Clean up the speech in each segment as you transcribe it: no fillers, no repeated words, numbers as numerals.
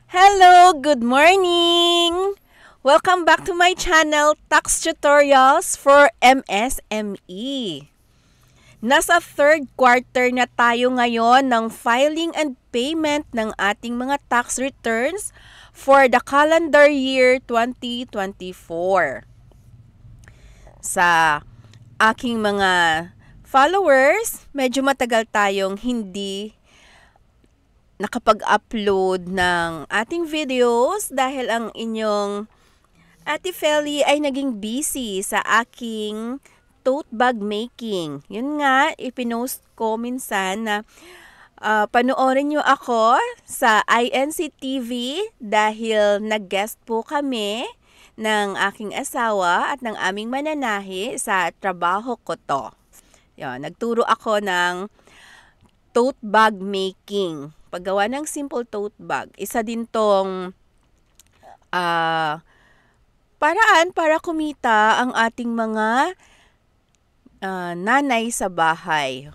Hello, good morning! Welcome back to my channel, Tax Tutorials for MSME. Nasa third quarter na tayo ngayon ng filing and payment ng ating mga tax returns for the calendar year 2024. Sa aking mga followers, medyo matagal tayong hindi nakapag-upload ng ating videos dahil ang inyong Ate Feli ay naging busy sa aking tote bag making. Yun nga, ipinost ko minsan na panoorin nyo ako sa INC TV dahil nag-guest po kami ng aking asawa at ng aming mananahi sa trabaho ko to. Yun, nagturo ako ng tote bag making. Paggawa ng simple tote bag. Isa din tong paraan para kumita ang ating mga nanay sa bahay,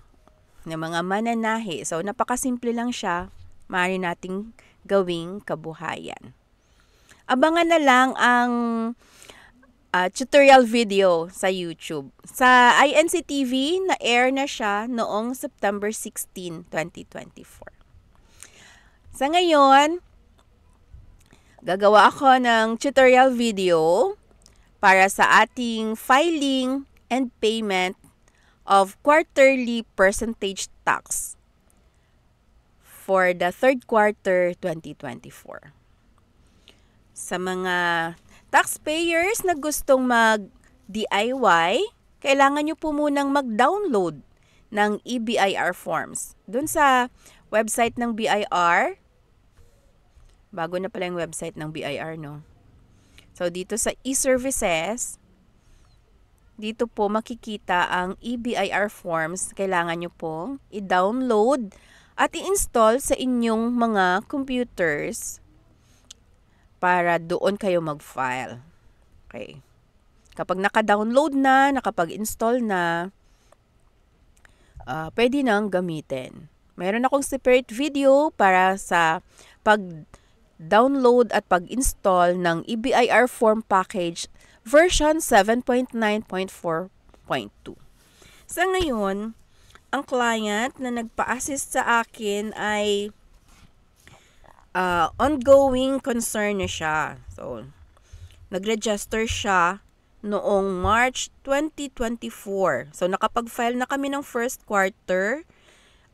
ng mga mananahi. So, napakasimple lang siya. Maaari nating gawing kabuhayan. Abangan na lang ang tutorial video sa YouTube. Sa INC TV, na-air na siya noong September 16, 2024. Sa ngayon, gagawa ako ng tutorial video para sa ating filing and payment of quarterly percentage tax for the third quarter 2024. Sa mga taxpayers na gustong mag-DIY, kailangan nyo po munang mag-download ng EBIR forms. Doon sa website ng BIR, bago na pala yung website ng BIR, no? So, dito sa e-services, dito po makikita ang EBIR forms. Kailangan nyo pong i-download at i-install sa inyong mga computers para doon kayo mag-file. Okay. Kapag naka-download na, nakapag-install na, pwede nang gamitin. Mayroon akong separate video para sa pag-download at pag-install ng EBIR form package version 7.9.4.2. Sa ngayon, ang client na nagpa-assist sa akin ay ongoing concern na siya. So, nag-register siya noong March 2024. So, nakapag-file na kami ng first quarter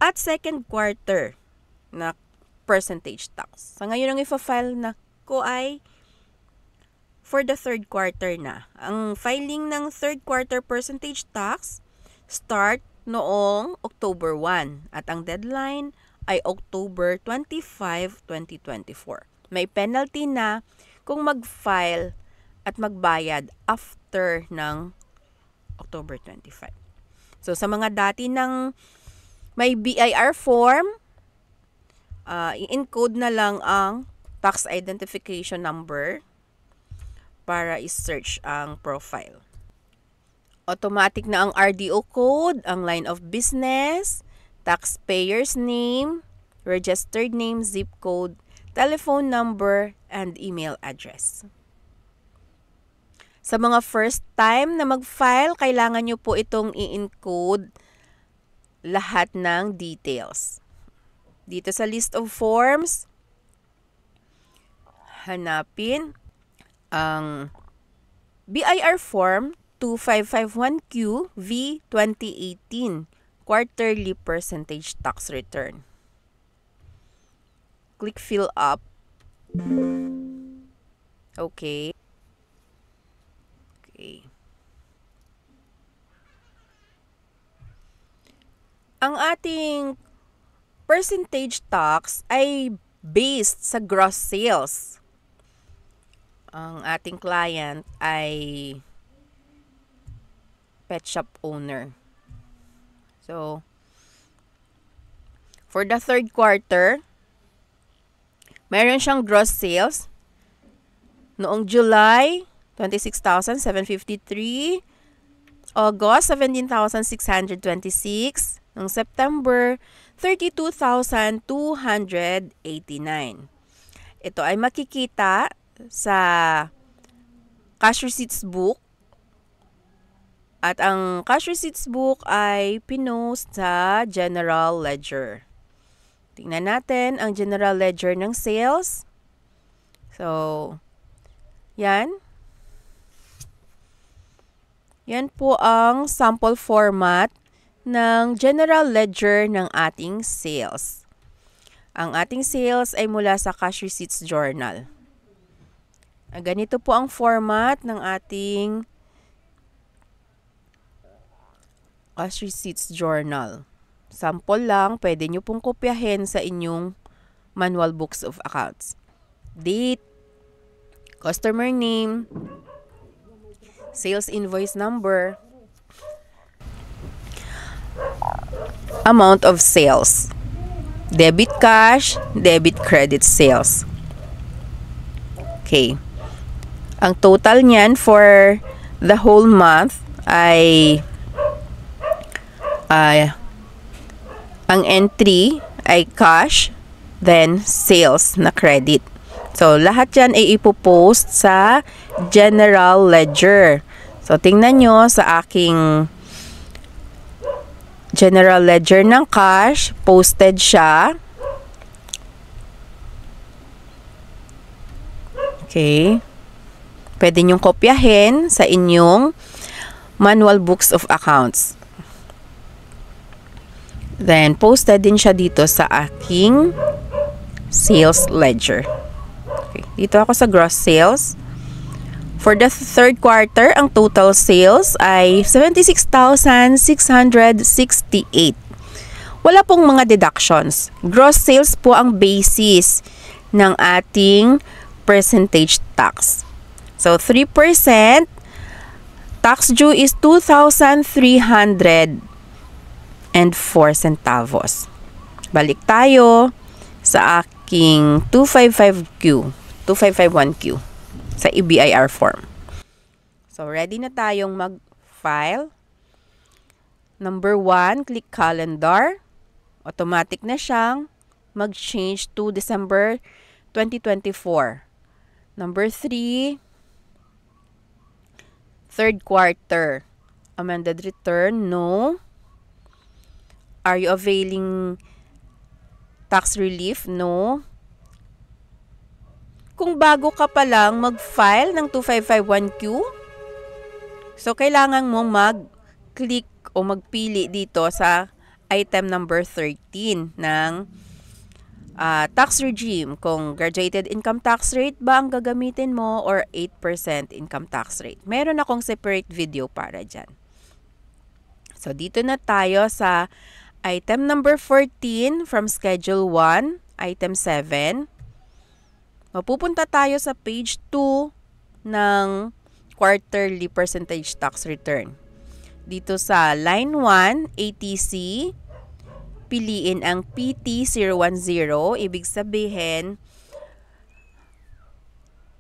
at second quarter na percentage tax. Sa ngayon, ang ifa-file na ko ay for the third quarter na. Ang filing ng third quarter percentage tax start noong October 1 at ang deadline ay October 25, 2024. May penalty na kung mag-file at magbayad after ng October 25. So, sa mga dati ng may BIR form, i-encode na lang ang tax identification number para i-search ang profile. Automatic na ang RDO code, ang line of business, taxpayer's name, registered name, zip code, telephone number, and email address. Sa mga first time na mag-file, kailangan nyo po itong i-encode lahat ng details. Dito sa list of forms, hanapin ang BIR form 2551Q V 2018 quarterly percentage tax return. Click fill up. Okay. Ang ating percentage tax ay based sa gross sales. Ang ating client ay pet shop owner. So, for the third quarter, meron siyang gross sales noong July, 26,753, August, 17,626, noong September, 32,289. Ito ay makikita sa cash receipts book. At ang cash receipts book ay pinost sa general ledger. Tingnan natin ang general ledger ng sales. So, yan. Yan po ang sample format ng general ledger ng ating sales. Ang ating sales ay mula sa cash receipts journal. Ganito po ang format ng ating cash receipts journal. Sample lang, pwede nyo pong kopyahin sa inyong manual books of accounts. Date, customer name, sales invoice number, amount of sales, debit cash, debit credit sales. Okay. Ang total niyan for the whole month ay ang entry ay cash, then sales na credit. So, lahat yan ay ipopost sa general ledger. So, tingnan nyo sa aking general ledger ng cash, posted siya. Okay. Pwede nyong kopyahin sa inyong manual books of accounts. Then, posted din siya dito sa aking sales ledger. Okay. Dito ako sa gross sales. For the third quarter, ang total sales ay 76,668. Wala pong mga deductions. Gross sales po ang basis ng ating percentage tax. So, 3%. Tax due is 2,304 centavos. Balik tayo sa aking 2551Q sa EBIR form. So, ready na tayong mag-file. Number 1, click calendar. Automatic na siyang mag-change to December 2024. Number 3, third quarter. Amended return, no. Are you availing tax relief? No. Kung bago ka pa lang mag-file ng 2551Q, so kailangan mo mag-click o magpili dito sa item number 13 ng tax regime. Kung graduated income tax rate ba ang gagamitin mo or 8% income tax rate. Meron akong separate video para dyan. So, dito na tayo sa item number 14 from Schedule 1, item 7. Mapupunta tayo sa page 2 ng quarterly percentage tax return. Dito sa line 1, ATC, piliin ang PT010, ibig sabihin,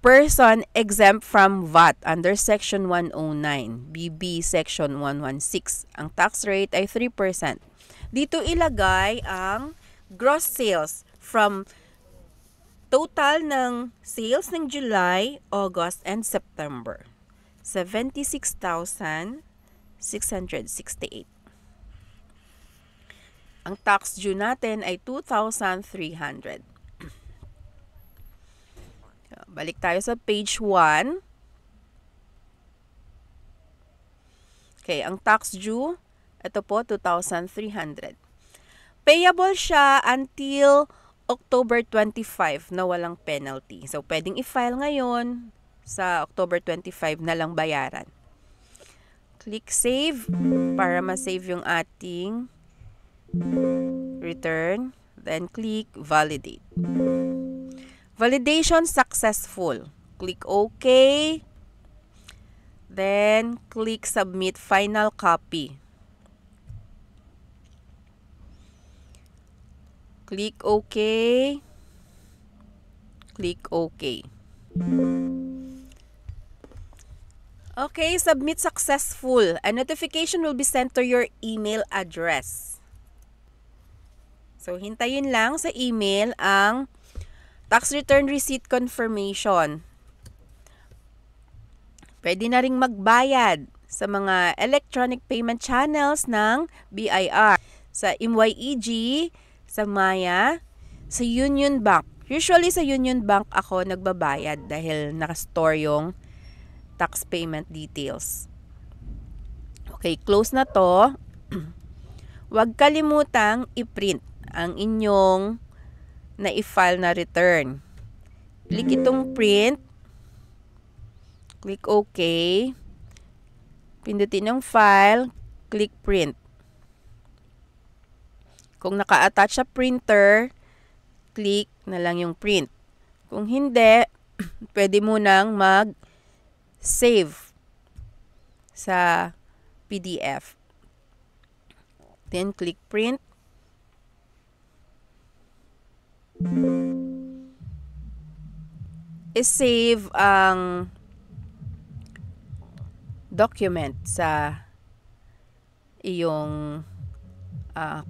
person exempt from VAT under Section 109, BB Section 116. Ang tax rate ay 3%. Dito ilagay ang gross sales from total ng sales ng July, August, and September. 76,668. Ang tax due natin ay 2,300. Balik tayo sa page 1. Okay, ang tax due, ito po, 2,300. Payable siya until October 25 na walang penalty. So, pwedeng i-file ngayon, sa October 25 na lang bayaran. Click save para ma-save yung ating return. Then, click validate. Validation successful. Click OK. Then, click submit final copy. Click OK. Click OK. Okay, submit successful. A notification will be sent to your email address. So, hintayin lang sa email ang tax return receipt confirmation. Pwede na ring magbayad sa mga electronic payment channels ng BIR. Sa MYEG, sa Maya, sa Union Bank. Usually sa Union Bank ako nagbabayad dahil nakastore yung tax payment details. Okay, close na to. Huwag kalimutang i-print ang inyong na-i-file na return. Click itong print. Click OK. Pindutin yung file. Click print. Kung naka-attach sa printer, click na lang yung print. Kung hindi, pwede mo nang mag-save sa PDF. Then, click print. I-save ang document sa iyong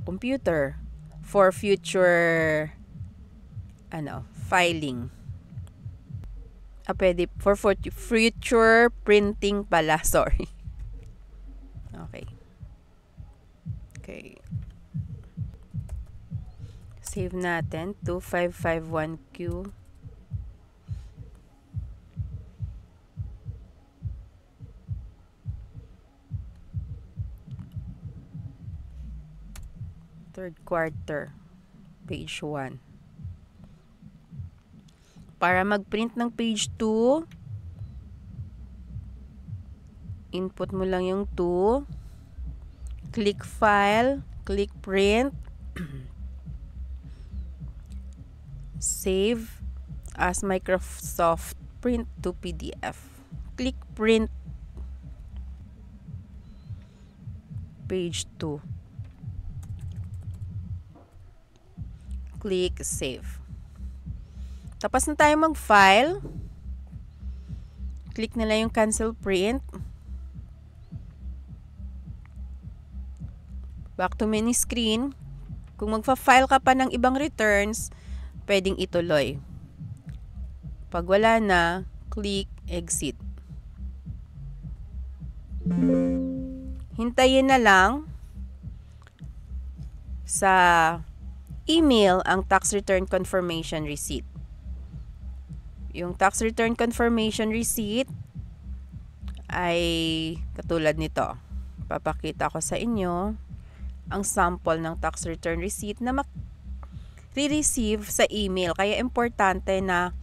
computer for future filing. Pwede for future printing pala, sorry. Okay. Save natin 2551Q. Third quarter, page 1. Para mag-print ng page 2, input mo lang yung 2. Click file, click print. Save as Microsoft Print to PDF. Click print page 2. Click save. Tapos na tayo mag-file. Click na lang yung cancel print. Back to menu screen. Kung magfa-file ka pa ng ibang returns, pwedeng ituloy. Pag wala na, click exit. Hintayin na lang sa email ang tax return confirmation receipt. Yung tax return confirmation receipt ay katulad nito. Papakita ko sa inyo ang sample ng tax return receipt na re-receive sa email. Kaya importante na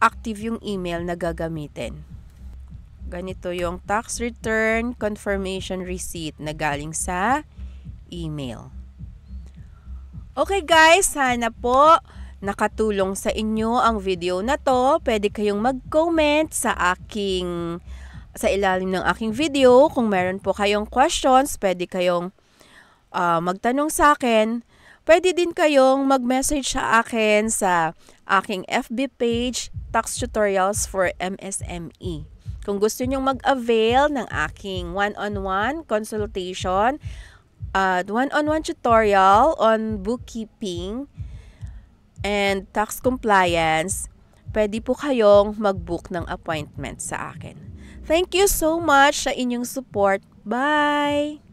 active yung email na gagamitin. Ganito yung tax return confirmation receipt na galing sa email. Okay guys, sana po nakatulong sa inyo ang video na to. Pwede kayong mag-comment sa ilalim ng aking video. Kung meron po kayong questions, pwede kayong magtanong sa akin. Pwede din kayong mag-message sa akin sa aking FB page, Tax Tutorials for MSME. Kung gusto nyong mag-avail ng aking one-on-one consultation, one-on-one tutorial on bookkeeping and tax compliance, pwede po kayong mag-book ng appointment sa akin. Thank you so much sa inyong support. Bye!